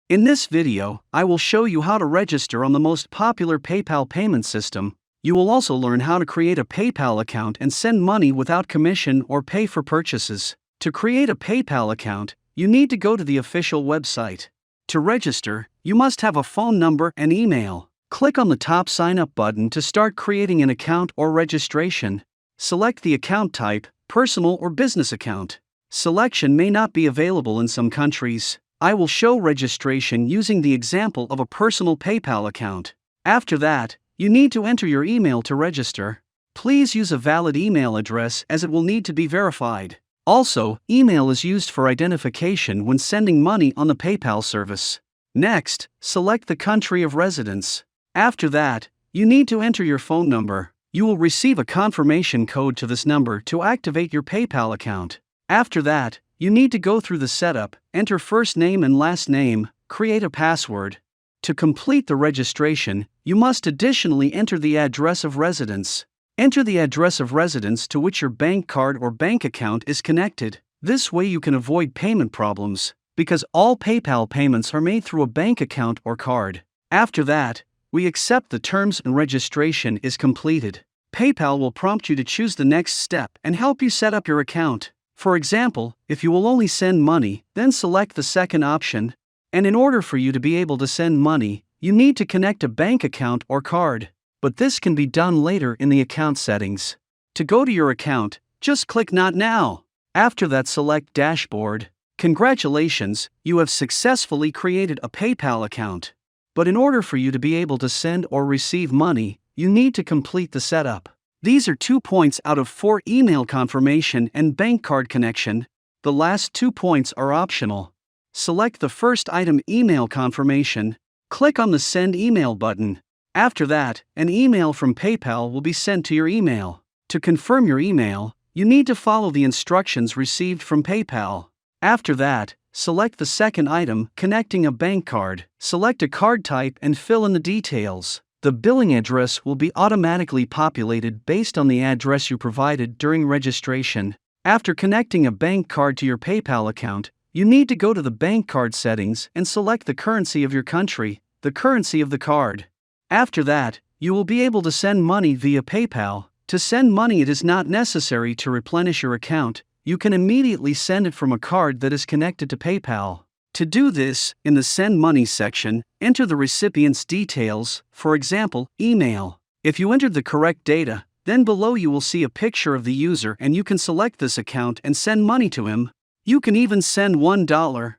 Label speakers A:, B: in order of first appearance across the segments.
A: In this video, I will show you how to register on the most popular PayPal payment system. You will also learn how to create a PayPal account and send money without commission or pay for purchases. To create a PayPal account, you need to go to the official website. To register, you must have a phone number and email. Click on the top Sign Up button to start creating an account or registration. Select the account type, personal or business account. Selection may not be available in some countries. I will show registration using the example of a personal PayPal account. After that, you need to enter your email to register. Please use a valid email address as it will need to be verified. Also, email is used for identification when sending money on the PayPal service. Next, select the country of residence. After that, you need to enter your phone number. You will receive a confirmation code to this number to activate your PayPal account. After that, you need to go through the setup, enter first name and last name, create a password. To complete the registration, you must additionally enter the address of residence. Enter the address of residence to which your bank card or bank account is connected. This way you can avoid payment problems, because all PayPal payments are made through a bank account or card. After that, we accept the terms and registration is completed. PayPal will prompt you to choose the next step and help you set up your account. For example, if you will only send money, then select the second option. And in order for you to be able to send money, you need to connect a bank account or card. But this can be done later in the account settings. To go to your account, just click Not Now. After that, select Dashboard. Congratulations, you have successfully created a PayPal account. But in order for you to be able to send or receive money, you need to complete the setup. These are 2 points out of 4: email confirmation and bank card connection. The last 2 points are optional. Select the first item, email confirmation. Click on the Send Email button. After that, an email from PayPal will be sent to your email. To confirm your email, you need to follow the instructions received from PayPal. After that, select the second item, connecting a bank card. Select a card type and fill in the details. The billing address will be automatically populated based on the address you provided during registration. After connecting a bank card to your PayPal account, you need to go to the bank card settings and select the currency of your country, the currency of the card. After that, you will be able to send money via PayPal. To send money, it is not necessary to replenish your account. You can immediately send it from a card that is connected to PayPal. To do this, in the Send Money section, enter the recipient's details, for example, email. If you entered the correct data, then below you will see a picture of the user and you can select this account and send money to him. You can even send $1.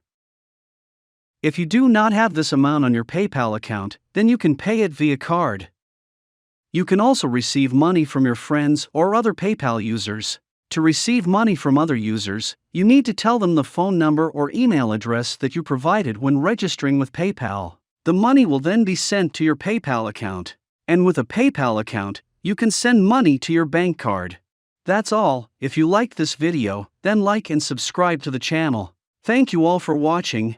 A: If you do not have this amount on your PayPal account, then you can pay it via card. You can also receive money from your friends or other PayPal users. To receive money from other users, you need to tell them the phone number or email address that you provided when registering with PayPal. The money will then be sent to your PayPal account. And with a PayPal account, you can send money to your bank card. That's all. If you liked this video, then like and subscribe to the channel. Thank you all for watching.